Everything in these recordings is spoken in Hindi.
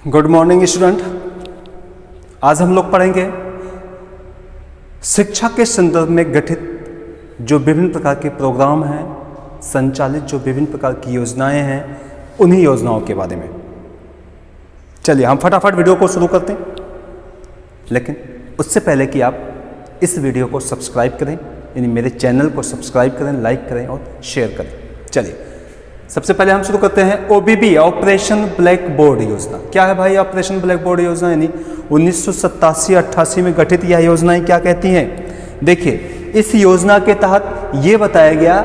Good morning student. आज हम लोग पढ़ेंगे शिक्षा के संदर्भ में गठित जो विभिन्न प्रकार के प्रोग्राम हैं, संचालित जो विभिन्न प्रकार की योजनाएं हैं, उन्हीं योजनाओं के बारे में। चलिए हम फटाफट वीडियो को शुरू करते हैं, लेकिन उससे पहले कि आप इस वीडियो को सब्सक्राइब करें, यानी मेरे चैनल को सब्सक्राइब करें, लाइक करें और शेयर करें। चलिए सबसे पहले हम शुरू करते हैं ओबीबी, ऑपरेशन ब्लैक बोर्ड योजना। क्या है भाई ऑपरेशन ब्लैक बोर्ड योजना? यानी 1987-88 में गठित यह योजनाएं क्या कहती हैं? देखिए इस योजना के तहत ये बताया गया,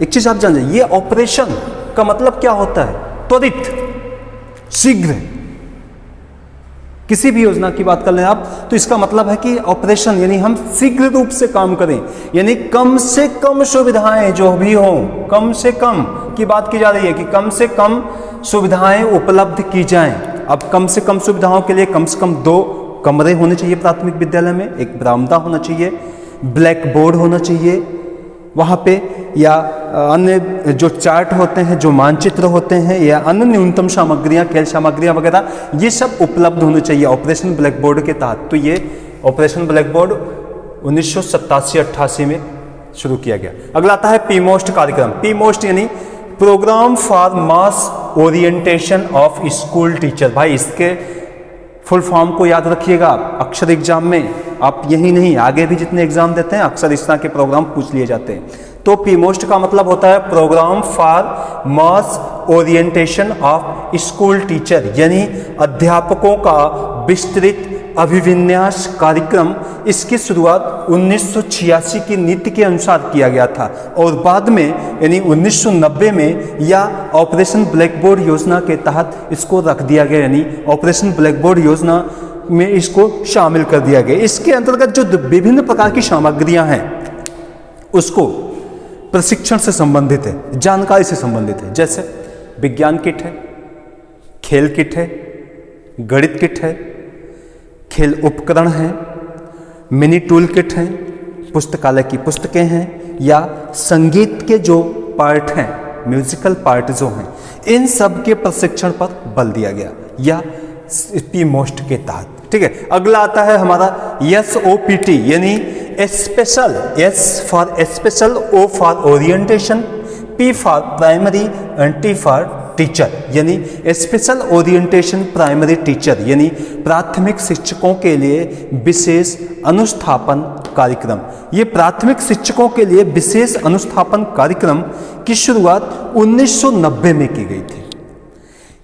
एक चीज आप जान लीजिए, ये ऑपरेशन का मतलब क्या होता है? त्वरित, शीघ्र। किसी भी योजना की बात कर लें आप तो इसका मतलब है कि ऑपरेशन यानी हम शीघ्र रूप से काम करें, यानी कम से कम सुविधाएं जो भी हों, कम से कम की बात की जा रही है कि कम से कम सुविधाएं उपलब्ध की जाएं। अब कम से कम सुविधाओं के लिए कम से कम 2 कमरे होने चाहिए प्राथमिक विद्यालय में, एक बरामदा होना चाहिए, ब्लैक बोर्ड होना चाहिए वहाँ पे, या अन्य जो चार्ट होते हैं, जो मानचित्र होते हैं, या अन्य न्यूनतम सामग्रियाँ, खेल सामग्रियाँ वगैरह, ये सब उपलब्ध होने चाहिए ऑपरेशन ब्लैक बोर्ड के तहत। तो ये ऑपरेशन ब्लैक बोर्ड 1987-88 में शुरू किया गया। अगला आता है पीमोस्ट कार्यक्रम। पीमोस्ट यानी programme for mass orientation of school teacher. भाई इसके फुल फॉर्म को याद रखिएगा, अक्सर एग्जाम में आप यही नहीं आगे भी जितने एग्जाम देते हैं अक्सर इस तरह के प्रोग्राम पूछ लिए जाते हैं। तो पीमोस्ट का मतलब होता है programme for mass orientation of school teacher, यानी अध्यापकों का विस्तृत अभिविन्यास कार्यक्रम। इसकी शुरुआत 1986 की नीति के अनुसार किया गया था और बाद में यानी 1990 में या ऑपरेशन ब्लैक बोर्ड योजना के तहत इसको रख दिया गया, यानी ऑपरेशन ब्लैक बोर्ड योजना में इसको शामिल कर दिया गया। इसके अंतर्गत जो विभिन्न प्रकार की सामग्रियां हैं उसको प्रशिक्षण से संबंधित है, जानकारी से संबंधित है, जैसे विज्ञान किट है, खेल किट है, गणित किट है, खेल उपकरण हैं, मिनी टूल किट हैं, पुस्तकालय की पुस्तकें हैं, या संगीत के जो पार्ट हैं, म्यूजिकल पार्ट जो हैं, इन सब के प्रशिक्षण पर बल दिया गया या पीमोस्ट के तहत। ठीक है, अगला आता है हमारा SOPT, यानी special, S for special, O for orientation, P for primary and T for teacher, यानी स्पेशल ओरिएंटेशन प्राइमरी टीचर, यानी प्राथमिक शिक्षकों के लिए विशेष अनुस्थापन कार्यक्रम। ये प्राथमिक शिक्षकों के लिए विशेष अनुस्थापन कार्यक्रम की शुरुआत 1990 में की गई थी।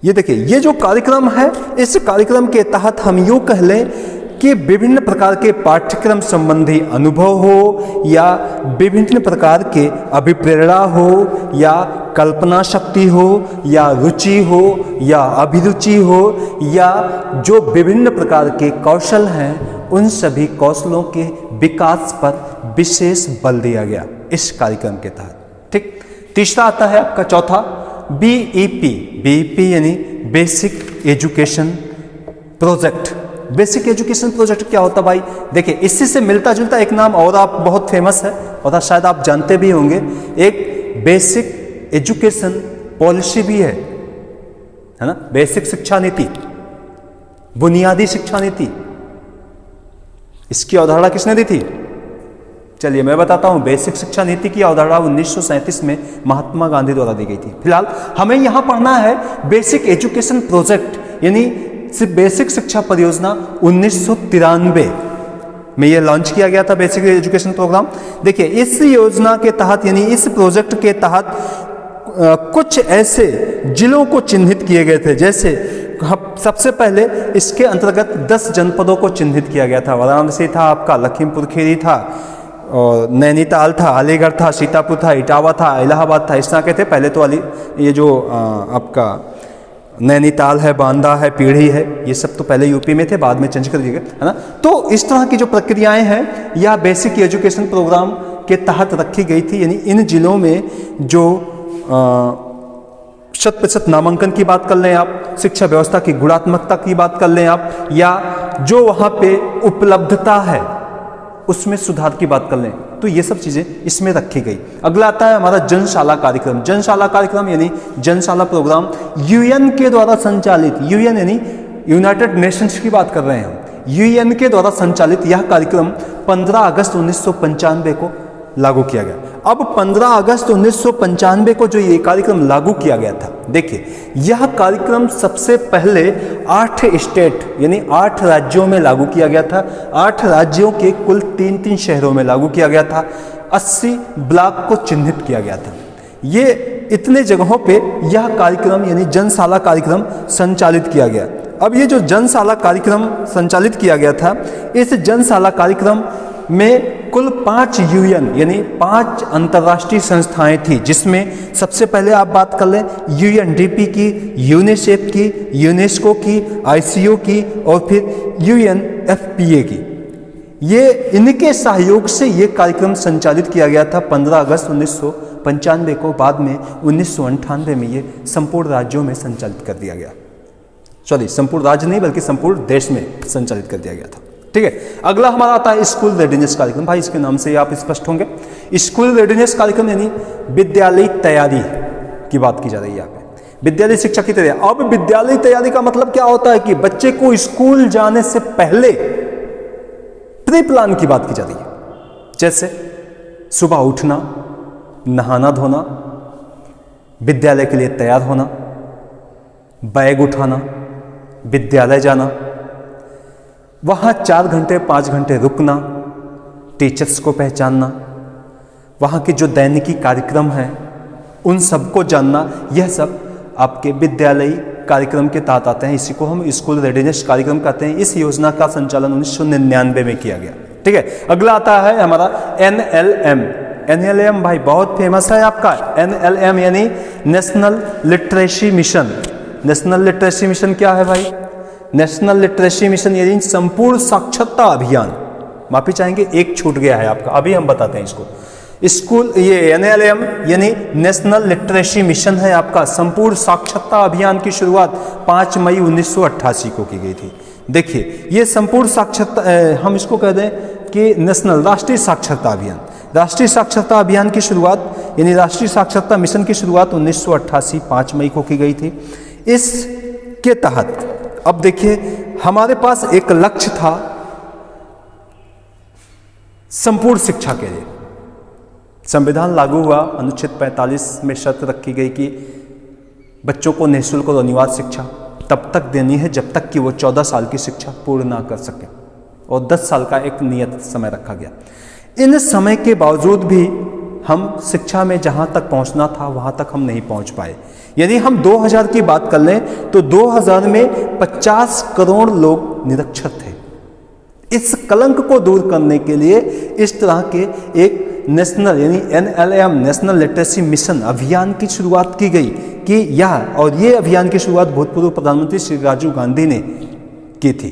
ये देखिए, ये जो कार्यक्रम है, इस कार्यक्रम के तहत हम यूँ कह लें कि विभिन्न प्रकार के पाठ्यक्रम संबंधी अनुभव हो, या विभिन्न प्रकार के अभिप्रेरणा हो, या कल्पना शक्ति हो, या रुचि हो, या अभिरुचि हो, या जो विभिन्न प्रकार के कौशल हैं, उन सभी कौशलों के विकास पर विशेष बल दिया गया इस कार्यक्रम के तहत। ठीक, तीसरा आता है आपका चौथा BEP यानी basic education project. Basic education project क्या होता भाई? देखिए इसी से मिलता जुलता एक नाम और आप बहुत फेमस है और शायद आप जानते भी होंगे, एक बेसिक एजुकेशन पॉलिसी भी है ना, बेसिक शिक्षा नीति, बुनियादी शिक्षा नीति। इसकी अवधारणा किसने दी थी? चलिए मैं बताता हूं। बेसिक शिक्षा नीति की अवधारणा 1937 में महात्मा गांधी द्वारा दी गई थी। फिलहाल हमें यहां पढ़ना है बेसिक एजुकेशन प्रोजेक्ट, यानी बेसिक शिक्षा परियोजना 1993 में यह लॉन्च किया गया था, बेसिक एजुकेशन प्रोग्राम। देखिए इस योजना के तहत, यानी इस प्रोजेक्ट के तहत कुछ ऐसे जिलों को चिन्हित किए गए थे, जैसे सबसे पहले इसके अंतर्गत 10 जनपदों को चिन्हित किया गया था। वाराणसी था आपका, लखीमपुर खीरी था, और नैनीताल था, अलीगढ़ था, सीतापुर था, इटावा था, इलाहाबाद था, इस तरह के थे। पहले तो ये जो आपका नैनीताल है, बांदा है, पीढ़ी है, ये सब तो पहले यूपी में थे, बाद में चेंज कर दिए गए, है ना। तो इस तरह की जो प्रक्रियाएं हैं या बेसिक एजुकेशन प्रोग्राम के तहत रखी गई थी, यानी इन जिलों में जो 100% नामांकन की बात कर लें आप, शिक्षा व्यवस्था की गुणात्मकता की बात कर लें आप, या जो वहाँ पे उपलब्धता है उसमें सुधार की बात कर लें, तो ये सब चीज़ें इसमें रखी गई। अगला आता है हमारा जनशाला कार्यक्रम। जनशाला कार्यक्रम यानी जनशाला प्रोग्राम यूएन के द्वारा संचालित, यूएन यानी यूनाइटेड नेशंस की बात कर रहे हैं हम, यूएन के द्वारा संचालित यह कार्यक्रम 15 अगस्त 1995 को लागू किया गया। अब 15 अगस्त 1995 को जो ये कार्यक्रम लागू किया गया था, देखिए यह कार्यक्रम सबसे पहले 8 स्टेट यानी 8 राज्यों में लागू किया गया था। 8 राज्यों के कुल 3-3 शहरों में लागू किया गया था। 80 ब्लॉक को चिन्हित किया गया था। ये इतने जगहों पे यह कार्यक्रम यानी जनशाला कार्यक्रम संचालित किया गया। अब ये जो जनशाला कार्यक्रम संचालित किया गया था, इस जनशाला कार्यक्रम में कुल 5 यूएन यानी 5 अंतर्राष्ट्रीय संस्थाएं थी, जिसमें सबसे पहले आप बात कर लें यूएनडीपी की, यूनिसेफ की, यूनेस्को की, आईसीओ की और फिर यूएनएफपीए की। ये इनके सहयोग से ये कार्यक्रम संचालित किया गया था 15 अगस्त 1995 को। बाद में 1998 में ये संपूर्ण राज्यों में संचालित कर दिया गया। सॉरी, संपूर्ण राज्य नहीं बल्कि संपूर्ण देश में संचालित कर दिया गया था। ठीक है, अगला हमारा आता है स्कूल रेडीनेस कार्यक्रम। भाई इसके नाम से आप स्पष्ट होंगे, स्कूल रेडीनेस कार्यक्रम यानी विद्यालय तैयारी की बात की जा रही है यहाँ पे, विद्यालय शिक्षा की तैयारी। अब विद्यालय तैयारी का मतलब क्या होता है कि बच्चे को स्कूल जाने से पहले प्री प्लान की बात की जा रही है, जैसे सुबह उठना, नहाना धोना, विद्यालय के लिए तैयार होना, बैग उठाना, विद्यालय जाना, वहाँ 4 घंटे 5 घंटे रुकना, टीचर्स को पहचानना, वहाँ के जो दैनिकी कार्यक्रम हैं उन सबको जानना, यह सब आपके विद्यालयी कार्यक्रम के तहत आते हैं। इसी को हम स्कूल रेडीनेस कार्यक्रम कहते हैं। इस योजना का संचालन 1999 में किया गया। ठीक है, अगला आता है हमारा NLM। NLM भाई बहुत फेमस है आपका। NLM यानी national literacy mission. National literacy mission क्या है भाई? नेशनल लिटरेसी मिशन यानी संपूर्ण साक्षरता अभियान। माफी चाहेंगे, एक छूट गया है आपका, अभी हम बताते हैं इसको। स्कूल ये NLM यानी नेशनल लिटरेसी मिशन है आपका। संपूर्ण साक्षरता अभियान की शुरुआत 5 मई 1988 को की गई थी। देखिए ये संपूर्ण साक्षरता, हम इसको कह दें कि नेशनल राष्ट्रीय साक्षरता अभियान। राष्ट्रीय साक्षरता अभियान की शुरुआत यानी राष्ट्रीय साक्षरता मिशन की शुरुआत 1988 5 मई को की गई थी। इसके तहत अब देखिए हमारे पास एक लक्ष्य था संपूर्ण शिक्षा के लिए। संविधान लागू हुआ, अनुच्छेद 45 में शर्त रखी गई कि बच्चों को निःशुल्क और अनिवार्य शिक्षा तब तक देनी है जब तक कि वो 14 साल की शिक्षा पूर्ण ना कर सके, और 10 साल का एक नियत समय रखा गया। इन समय के बावजूद भी हम शिक्षा में जहां तक पहुंचना था वहां तक हम नहीं पहुंच पाए। यदि हम 2000 की बात कर लें तो 2000 में 50 करोड़ लोग निरक्षर थे। इस कलंक को दूर करने के लिए इस तरह के एक नेशनल यानी NLM नेशनल लिटरेसी मिशन अभियान की शुरुआत की गई कि यह, और ये अभियान की शुरुआत भूतपूर्व प्रधानमंत्री श्री राजीव गांधी ने की थी।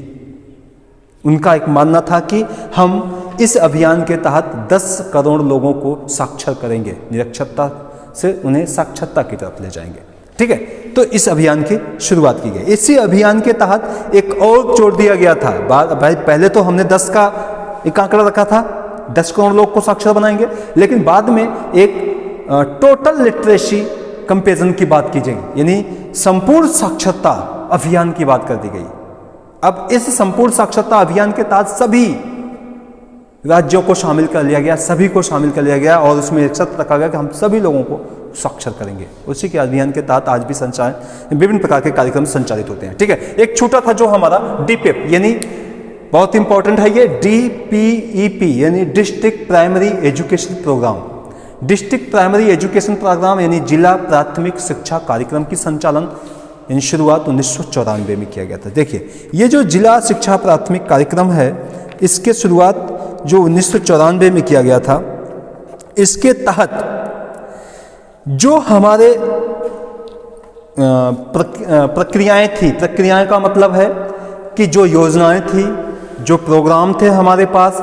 उनका एक मानना था कि हम इस अभियान के तहत 10 करोड़ लोगों को साक्षर करेंगे, निरक्षरता से उन्हें साक्षरता की तरफ ले जाएंगे। ठीक है, तो इस अभियान की शुरुआत की गई। इसी अभियान के तहत एक और जोड़ दिया गया था। भाई पहले तो हमने 10 का एक आंकड़ा रखा था, 10 करोड़ लोग को साक्षर बनाएंगे, लेकिन बाद में एक टोटल लिटरेसी कंपेरिजन की बात की गई, यानी संपूर्ण साक्षरता अभियान की बात कर दी गई। अब इस संपूर्ण साक्षरता अभियान के तहत सभी राज्यों को शामिल कर लिया गया, सभी को शामिल कर लिया गया, और उसमें एक शर्त रखा गया कि हम सभी लोगों को साक्षर करेंगे। उसी के अभियान के तहत आज भी विभिन्न प्रकार के कार्यक्रम संचालित होते हैं। ठीक है, एक छोटा था जो हमारा DPEP यानी बहुत इंपॉर्टेंट है ये, DPEP यानी district primary education programme. District primary education programme यानी जिला प्राथमिक शिक्षा कार्यक्रम की संचालन यानी शुरुआत 1994 में किया गया था। देखिए ये जो जिला शिक्षा प्राथमिक कार्यक्रम है, इसके शुरुआत जो 1994 में किया गया था, इसके तहत जो हमारे प्रक्रियाएं थी, प्रक्रियाएं का मतलब है कि जो योजनाएं थी, जो प्रोग्राम थे हमारे पास,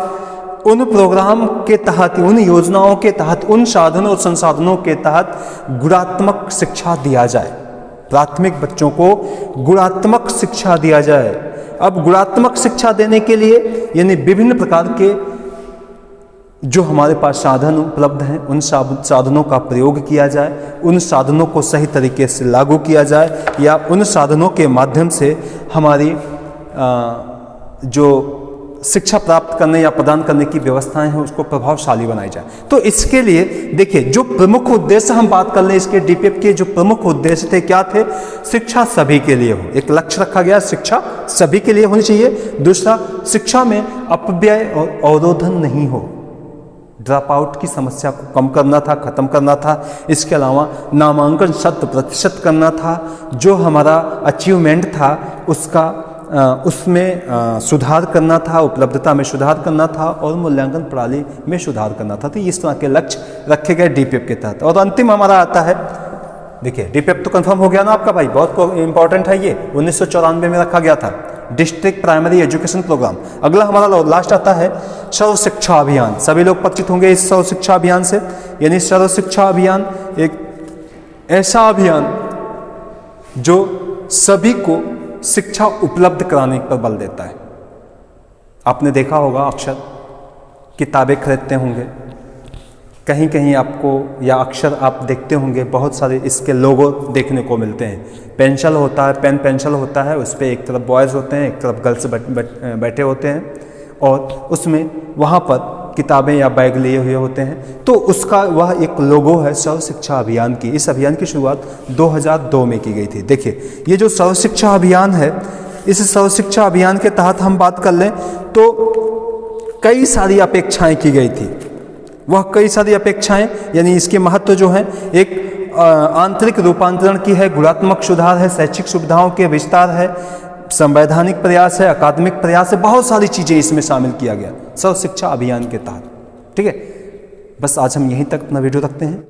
उन प्रोग्राम के तहत, उन योजनाओं के तहत, उन साधनों और संसाधनों के तहत गुणात्मक शिक्षा दिया जाए। प्राथमिक बच्चों को गुणात्मक शिक्षा दिया जाए। अब गुणात्मक शिक्षा देने के लिए यानी विभिन्न प्रकार के जो हमारे पास साधन उपलब्ध हैं उन साधनों का प्रयोग किया जाए, उन साधनों को सही तरीके से लागू किया जाए, या उन साधनों के माध्यम से हमारी जो शिक्षा प्राप्त करने या प्रदान करने की व्यवस्थाएं हैं उसको प्रभावशाली बनाई जाए। तो इसके लिए देखिए जो प्रमुख उद्देश्य हम बात कर लें इसके डीपीएफ के जो प्रमुख उद्देश्य थे क्या थे? शिक्षा सभी के लिए हो, एक लक्ष्य रखा गया, शिक्षा सभी के लिए होनी चाहिए। दूसरा, शिक्षा में अपव्यय और अवरोधन नहीं हो, ड्रॉप आउट की समस्या को कम करना था, खत्म करना था। इसके अलावा नामांकन 100% करना था, जो हमारा अचीवमेंट था उसमें सुधार करना था, उपलब्धता में सुधार करना था और मूल्यांकन प्रणाली में सुधार करना था। तो इस तरह के लक्ष्य रखे गए डीपीएफ के तहत। और अंतिम हमारा आता है, देखिए डीपीएफ तो कंफर्म हो गया ना आपका भाई, बहुत इंपॉर्टेंट है ये, 1994 में रखा गया था, डिस्ट्रिक्ट प्राइमरी एजुकेशन प्रोग्राम। अगला हमारा लास्ट आता है सर्व शिक्षा अभियान। सभी लोग परिचित होंगे इस सर्व शिक्षा अभियान से। यानी सर्व शिक्षा अभियान एक ऐसा अभियान जो सभी को शिक्षा उपलब्ध कराने पर बल देता है। आपने देखा होगा अक्सर किताबें खरीदते होंगे, कहीं कहीं आपको या अक्सर आप देखते होंगे बहुत सारे इसके लोगो देखने को मिलते हैं। पेंसिल होता है, पेन पेंसिल होता है, उस पर एक तरफ बॉयज़ होते हैं, एक तरफ गर्ल्स बैठे होते हैं और उसमें वहाँ पर किताबें या बैग लिए हुए होते हैं। तो उसका वह एक लोगो है सर्व शिक्षा अभियान की। इस अभियान की शुरुआत 2002 में की गई थी। देखिए ये जो सर्व शिक्षा अभियान है, इस सर्व शिक्षा अभियान के तहत हम बात कर लें तो कई सारी अपेक्षाएं की गई थी। वह कई सारी अपेक्षाएं यानी इसके महत्व जो है, एक आंतरिक रूपांतरण की है, गुणात्मक सुधार है, शैक्षिक सुविधाओं के विस्तार है, संवैधानिक प्रयास है, अकादमिक प्रयास है, बहुत सारी चीज़ें इसमें शामिल किया गया सर्व शिक्षा अभियान के तहत। ठीक है, बस आज हम यहीं तक अपना वीडियो रखते हैं।